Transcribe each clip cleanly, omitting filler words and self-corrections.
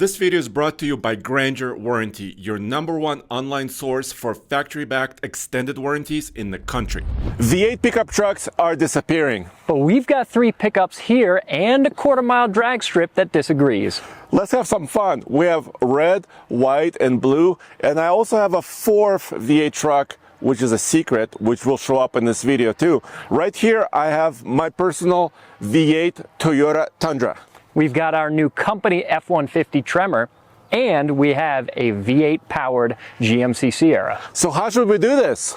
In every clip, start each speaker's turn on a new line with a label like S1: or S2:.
S1: This video is brought to you by Grandeur Warranty, your #1 online source for factory-backed extended warranties in the country. V8 pickup trucks are disappearing.
S2: But we've got 3 pickups here and a quarter-mile drag strip that disagrees.
S1: Let's have some fun. We have red, white, and blue, and I also have a 4th V8 truck, which is a secret, which will show up in this video too. Right here, I have my personal V8 Toyota Tundra.
S2: We've got our new company F-150 Tremor, and we have a V8 powered GMC Sierra.
S1: So how should we do this?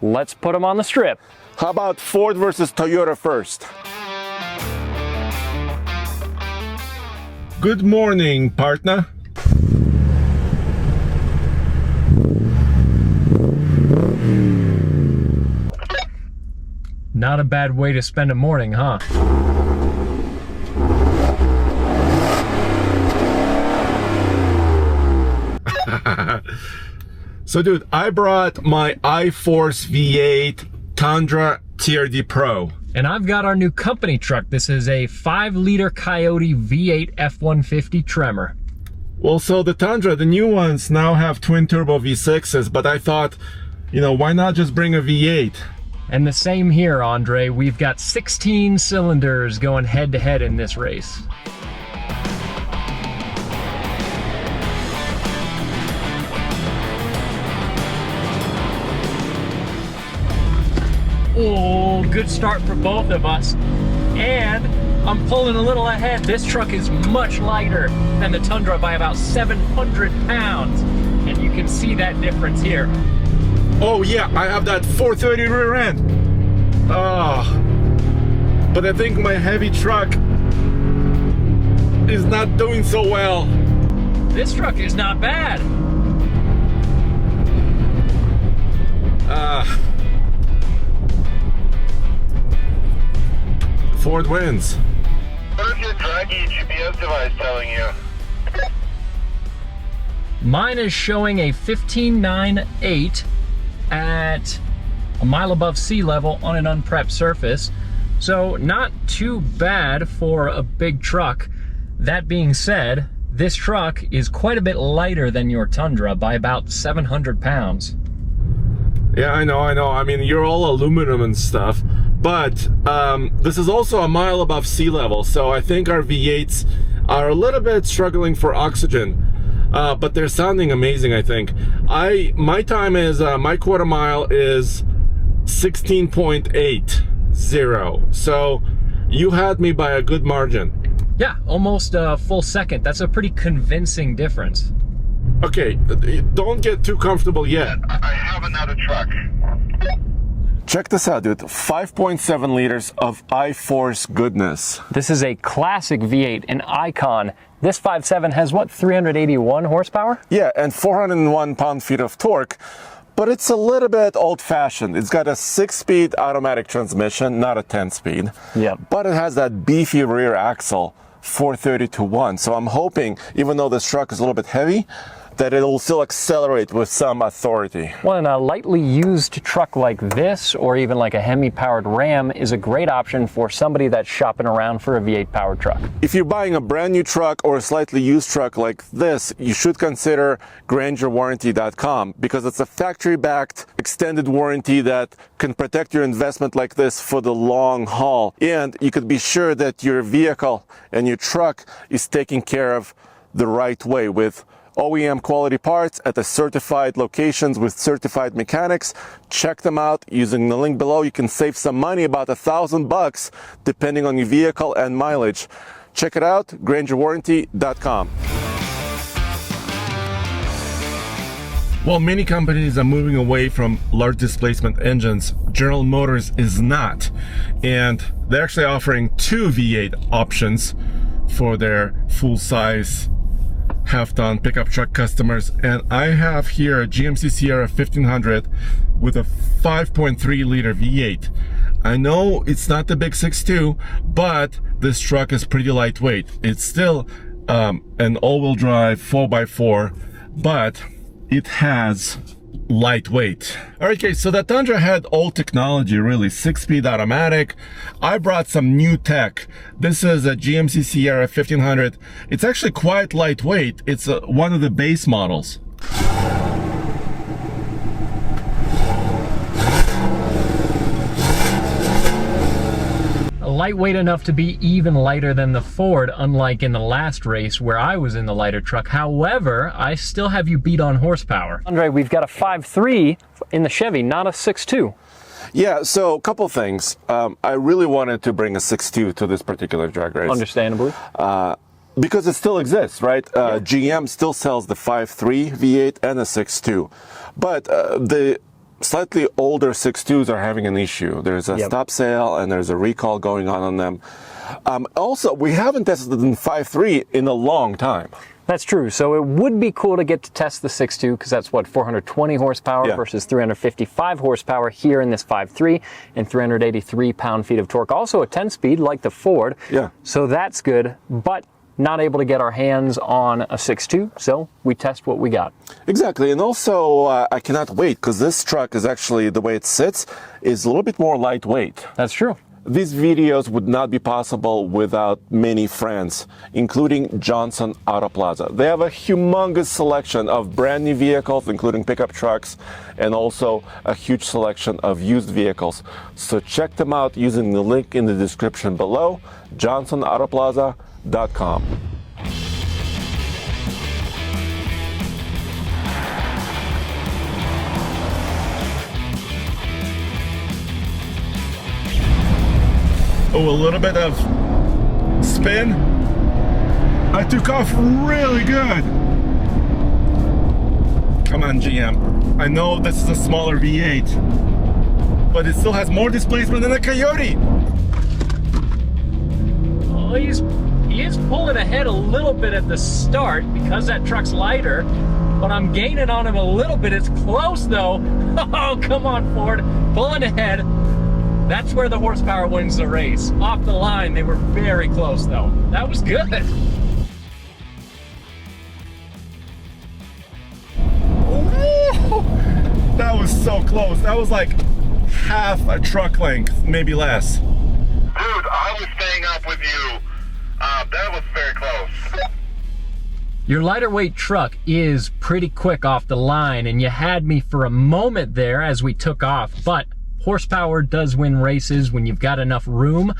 S2: Let's put them on the strip.
S1: How about Ford versus Toyota first? Good morning, partner.
S2: Not a bad way to spend a morning, huh?
S1: So dude, I brought my iForce V8 Tundra TRD Pro.
S2: And I've got our new company truck. This is a 5-liter Coyote V8 F-150 Tremor.
S1: Well, so the Tundra, the new ones now have twin turbo V6s, but I thought, you know, why not just bring a V8?
S2: And the same here, Andre. We've got 16 cylinders going head to head in this race. Oh, good start for both of us. And I'm pulling a little ahead. This truck is much lighter than the Tundra by about 700 pounds. And you can see that difference here.
S1: Oh yeah, I have that 430 rear end. But I think my heavy truck is not doing so well.
S2: This truck is not bad.
S1: Ford wins.
S3: What is your draggy GPS device telling you?
S2: Mine is showing a 15.98 at a mile above sea level on an unprepped surface. So not too bad for a big truck. That being said, this truck is quite a bit lighter than your Tundra by about 700 pounds.
S1: Yeah, I know. I mean, you're all aluminum and stuff, but this is also a mile above sea level, so I think our V8s are a little bit struggling for oxygen, but they're sounding amazing, I think. My time is, my quarter mile is 16.80, so you had me by a good margin.
S2: Yeah, almost a full second. That's a pretty convincing difference.
S1: Okay, don't get too comfortable yet.
S3: I have another truck.
S1: Check this out, dude. 5.7 liters of iForce goodness.
S2: This is a classic V8, an icon. This 5.7 has what, 381 horsepower?
S1: Yeah, and 401 pound-feet of torque, but it's a little bit old-fashioned. It's got a 6-speed automatic transmission, not a 10-speed.
S2: Yeah.
S1: But it has that beefy rear axle, 430-1. So I'm hoping, even though this truck is a little bit heavy, that it'll still accelerate with some authority.
S2: Well, and a lightly used truck like this, or even like a Hemi-powered Ram, is a great option for somebody that's shopping around for a V8 powered truck.
S1: If you're buying a brand new truck or a slightly used truck like this, you should consider GrangerWarranty.com, because it's a factory-backed extended warranty that can protect your investment like this for the long haul. And you could be sure that your vehicle and your truck is taken care of the right way with OEM quality parts at the certified locations with certified mechanics. Check them out using the link below. You can save some money, about $1,000 depending on your vehicle and mileage. Check it out, GrangerWarranty.com. While many companies are moving away from large displacement engines, General Motors is not. And they're actually offering 2 V8 options for their full-size half-ton pickup truck customers, and I have here a GMC Sierra 1500 with a 5.3 liter V8. I know it's not the big 6.2, but this truck is pretty lightweight. It's still an all-wheel drive 4x4, but it has lightweight. All right, okay, so the Tundra had old technology, really, 6-speed automatic. I brought some new tech. This is a GMC Sierra 1500. It's actually quite lightweight. It's one of the base models.
S2: Lightweight enough to be even lighter than the Ford, unlike in the last race where I was in the lighter truck. However, I still have you beat on horsepower. Andre, we've got a 5.3 in the Chevy, not a 6.2.
S1: Yeah, so a couple things. I really wanted to bring a 6.2 to this particular drag race.
S2: Understandably.
S1: Because it still exists, right? GM still sells the 5.3 V8 and a 6.2. But the slightly older 6.2s are having an issue. There's a stop sale and there's a recall going on them. Also, we haven't tested the 5.3 in a long time.
S2: That's true. So it would be cool to get to test the 6.2 because that's what, 420 horsepower versus 355 horsepower here in this 5.3 and 383 pound-feet of torque. Also a 10-speed like the Ford.
S1: Yeah.
S2: So that's good, but not able to get our hands on a 6.2, so we test what we got.
S1: Exactly, and also I cannot wait because this truck is actually, the way it sits, is a little bit more lightweight.
S2: That's true.
S1: These videos would not be possible without many friends, including Johnson Auto Plaza. They have a humongous selection of brand new vehicles, including pickup trucks, and also a huge selection of used vehicles. So check them out using the link in the description below, johnsonautoplaza.com. Oh, a little bit of spin. I took off really good. Come on, GM. I know this is a smaller V8, but it still has more displacement than a Coyote.
S2: Well, he is pulling ahead a little bit at the start because that truck's lighter, but I'm gaining on him a little bit. It's close though. Oh, come on, Ford. Pulling ahead. That's where the horsepower wins the race. Off the line, they were very close though. That was good.
S1: Ooh, that was so close. That was like half a truck length, maybe less.
S3: Dude, I was staying up with you. That was very close.
S2: Your lighter weight truck is pretty quick off the line, and you had me for a moment there as we took off, but horsepower does win races when you've got enough room.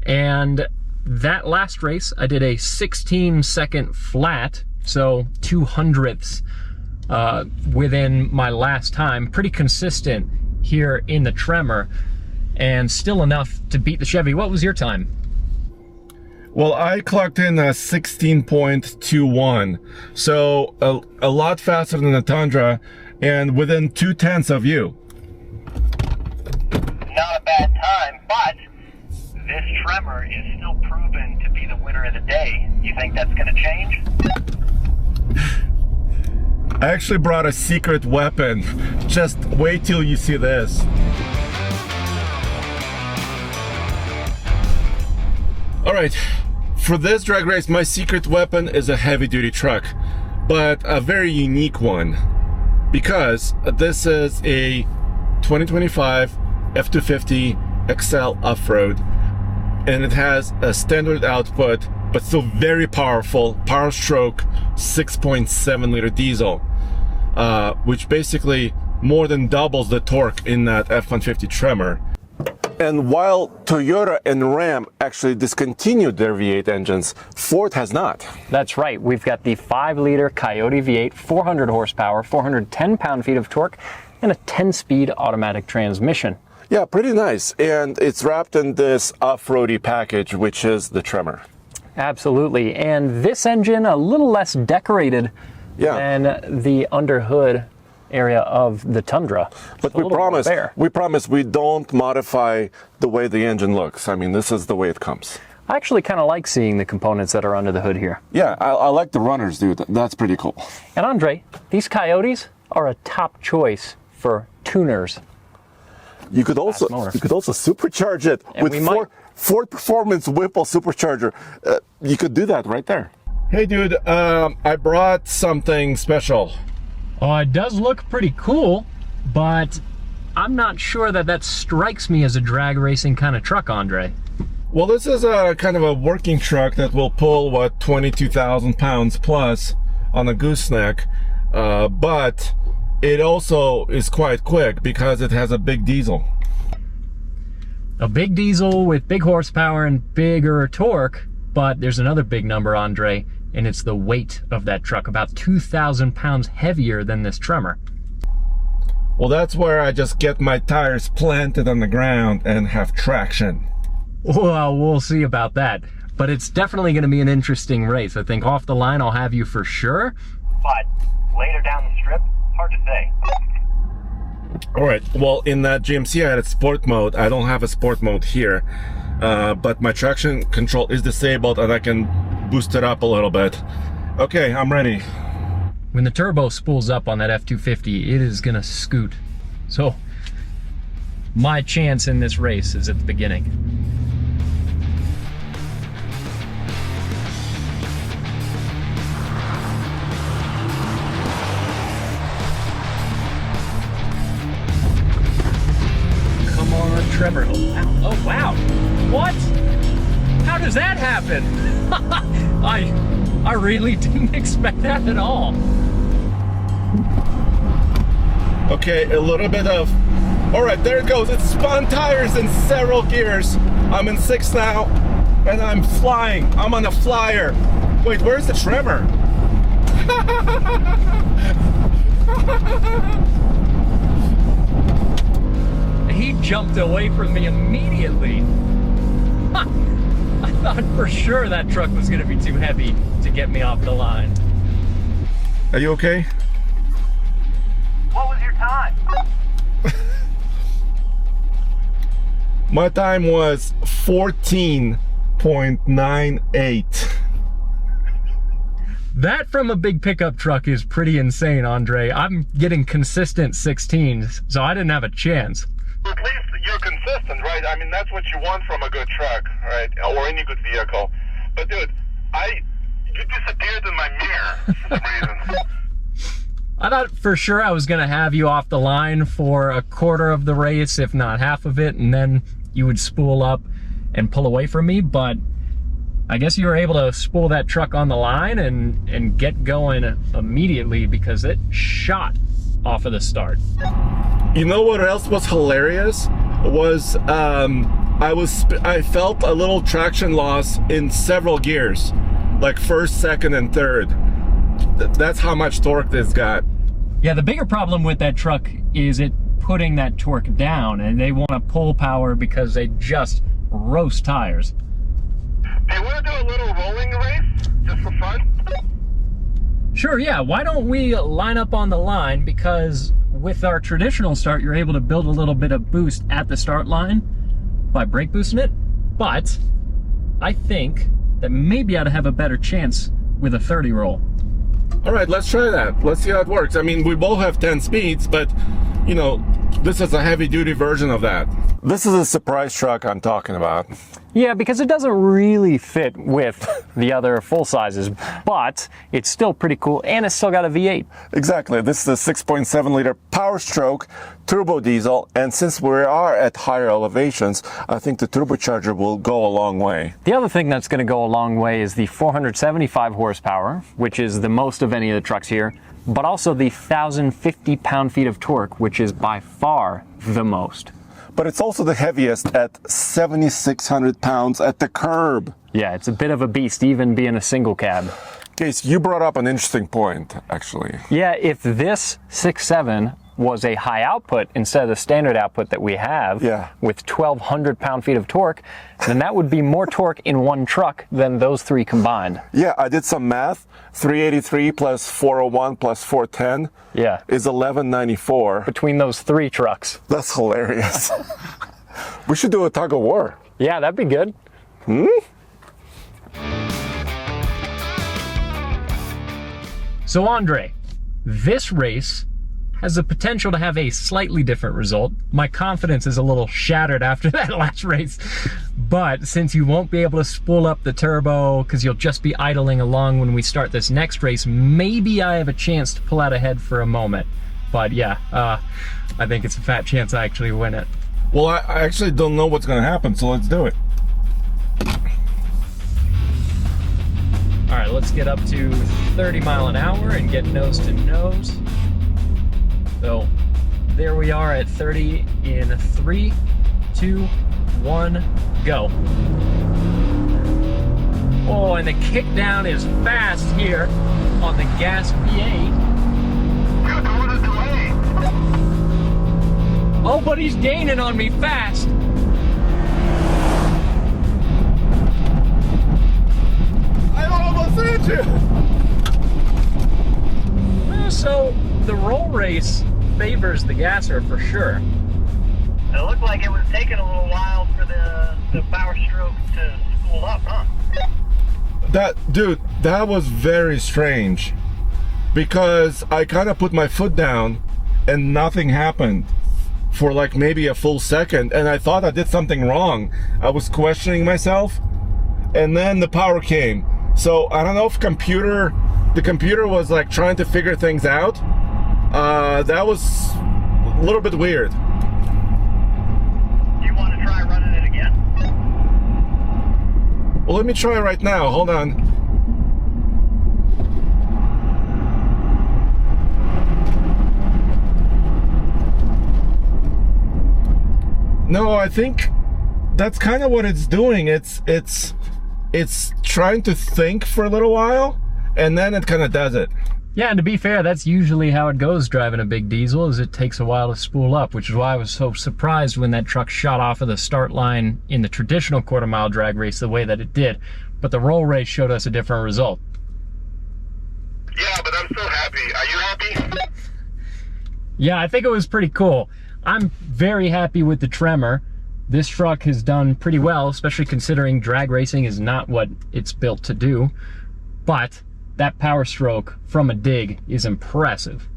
S2: And that last race, I did a 16-second flat, so 200ths within my last time. Pretty consistent here in the Tremor, and still enough to beat the Chevy. What was your time?
S1: Well, I clocked in a 16.21, so a lot faster than the Tundra, and within 0.2 of you.
S3: Not a bad time, but this Tremor is still proven to be the winner of the day. You think that's going to change?
S1: I actually brought a secret weapon. Just wait till you see this. All right, for this drag race, my secret weapon is a heavy-duty truck, but a very unique one, because this is a 2025 F-250 XL off-road, and it has a standard output but still very powerful power stroke 6.7 liter diesel, which basically more than doubles the torque in that F-150 Tremor. And while Toyota and Ram actually discontinued their V8 engines, Ford has not.
S2: That's right. We've got the 5-liter Coyote V8, 400 horsepower, 410 pound-feet of torque, and a 10-speed automatic transmission.
S1: Yeah, pretty nice. And it's wrapped in this off-roady package, which is the Tremor.
S2: Absolutely. And this engine, a little less decorated than the underhood area of the Tundra.
S1: But we promise we don't modify the way the engine looks. I mean, this is the way it comes.
S2: I actually kind of like seeing the components that are under the hood here.
S1: Yeah, I like the runners, dude. That's pretty cool.
S2: And Andre, these Coyotes are a top choice for tuners.
S1: You could also supercharge it with Ford Performance Whipple supercharger. You could do that right there. Hey, dude, I brought something special.
S2: Oh, it does look pretty cool, but I'm not sure that strikes me as a drag racing kind of truck, Andre.
S1: Well, this is a kind of a working truck that will pull, 22,000 pounds plus on a gooseneck, but it also is quite quick because it has a big diesel.
S2: A big diesel with big horsepower and bigger torque, but there's another big number, Andre, and it's the weight of that truck, about 2,000 pounds heavier than this Tremor.
S1: Well, that's where I just get my tires planted on the ground and have traction.
S2: Well, we'll see about that, but it's definitely going to be an interesting race. I think off the line I'll have you for sure.
S3: But later down the strip, hard to say.
S1: All right, well, in that GMC I had a sport mode. I don't have a sport mode here, but my traction control is disabled and I can boost it up a little bit. Okay, I'm ready.
S2: When the turbo spools up on that F-250, it is gonna scoot. So my chance in this race is at the beginning. Come on, Trevor. Oh wow. What? How does that happen? I really didn't expect that at all.
S1: Okay, a little bit of... All right, there it goes. It spun tires in several gears. I'm in 6 now, and I'm flying. I'm on a flyer. Wait, where's the Tremor?
S2: He jumped away from me immediately. I thought for sure that truck was going to be too heavy to get me off the line.
S1: Are you okay?
S3: What was your time?
S1: My time was 14.98.
S2: That from a big pickup truck is pretty insane, Andre. I'm getting consistent 16s, so I didn't have a chance.
S4: At least you're consistent, right? I mean, that's what you want from a good truck, right? Or any good vehicle. But dude, you disappeared in my mirror for some reason.
S2: I thought for sure I was gonna have you off the line for a quarter of the race, if not half of it, and then you would spool up and pull away from me, but I guess you were able to spool that truck on the line and get going immediately because it shot off of the start.
S1: You know what else was hilarious? Was I felt a little traction loss in several gears, like first, second, and third. That's how much torque this got.
S2: Yeah, the bigger problem with that truck is it putting that torque down, and they want to pull power because they just roast tires.
S4: Hey, want to do a little rolling race just for fun?
S2: Sure, yeah, why don't we line up on the line, because with our traditional start, you're able to build a little bit of boost at the start line by brake boosting it, but I think that maybe I'd have a better chance with a 30 roll.
S1: All right, let's try that. Let's see how it works. I mean, we both have 10 speeds, but, you know, this is a heavy-duty version of that. This is a surprise truck I'm talking about.
S2: Yeah, because it doesn't really fit with the other full sizes, but it's still pretty cool, and it's still got a V8.
S1: Exactly. This is a 6.7-liter Power Stroke turbo diesel, and since we are at higher elevations, I think the turbocharger will go a long way.
S2: The other thing that's going to go a long way is the 475 horsepower, which is the most of any of the trucks here, but also the 1,050 pound-feet of torque, which is by far the most.
S1: But it's also the heaviest at 7,600 pounds at the curb.
S2: Yeah, it's a bit of a beast, even being a single cab.
S1: Case, you brought up an interesting point, actually.
S2: Yeah, if this 6.7 was a high output instead of the standard output that we have, with 1,200 pound-feet of torque, then that would be more torque in one truck than those three combined.
S1: Yeah, I did some math. 383 plus 401 plus 410 is 1194.
S2: Between those three trucks.
S1: That's hilarious. We should do a tug of war.
S2: Yeah, that'd be good. So Andre, this race has the potential to have a slightly different result. My confidence is a little shattered after that last race, but since you won't be able to spool up the turbo because you'll just be idling along when we start this next race, maybe I have a chance to pull out ahead for a moment. But yeah, I think it's a fat chance I actually win it.
S1: Well, I actually don't know what's going to happen, so let's do it.
S2: All right, let's get up to 30 mile an hour and get nose to nose. So there we are at 30 in 3, 2, 1, go. Oh, and the kick down is fast here on the gas V8.
S4: You're going to delay.
S2: Oh, but he's gaining on me fast.
S1: I almost hit you!
S2: So the roll race favors the gasser for sure.
S3: It looked like it was taking a little while for the power stroke to spool up, huh?
S1: That was very strange, because I kind of put my foot down and nothing happened for like maybe a full second, and I thought I did something wrong. I was questioning myself, and then the power came. So I don't know if the computer was like trying to figure things out. That was a little bit weird.
S3: Do you want to try running it again?
S1: Well, let me try right now. Hold on. No, I think that's kind of what it's doing. It's trying to think for a little while, and then it kind of does it.
S2: Yeah, and to be fair, that's usually how it goes driving a big diesel, is it takes a while to spool up, which is why I was so surprised when that truck shot off of the start line in the traditional quarter-mile drag race the way that it did. But the roll race showed us a different result.
S4: Yeah, but I'm still happy. Are you happy?
S2: Yeah, I think it was pretty cool. I'm very happy with the Tremor. This truck has done pretty well, especially considering drag racing is not what it's built to do. But that power stroke from a dig is impressive.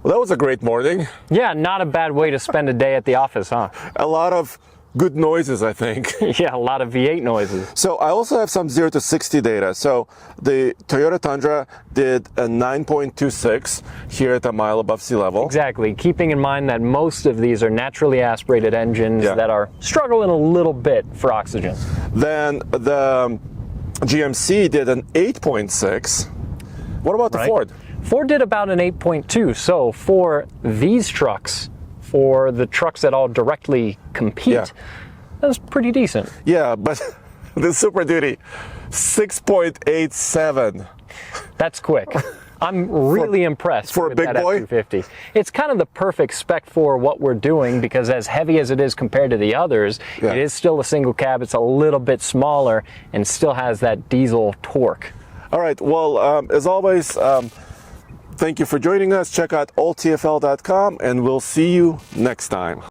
S1: Well, that was a great morning.
S2: Yeah, not a bad way to spend a day at the office, huh?
S1: A lot of good noises, I think.
S2: Yeah, a lot of V8 noises.
S1: So I also have some 0 to 60 data. So the Toyota Tundra did a 9.26 here at a mile above sea level.
S2: Exactly, keeping in mind that most of these are naturally aspirated engines that are struggling a little bit for oxygen.
S1: Then the GMC did an 8.6. What about the Ford?
S2: Ford did about an 8.2. So for these trucks, for the trucks that all directly compete, that's pretty decent.
S1: Yeah, but the Super Duty, 6.87.
S2: That's quick. I'm really impressed
S1: for
S2: with
S1: a big
S2: that
S1: boy?
S2: F-250. It's kind of the perfect spec for what we're doing, because as heavy as it is compared to the others, it is still a single cab. It's a little bit smaller and still has that diesel torque.
S1: All right, well, as always, thank you for joining us. Check out alltfl.com, and we'll see you next time.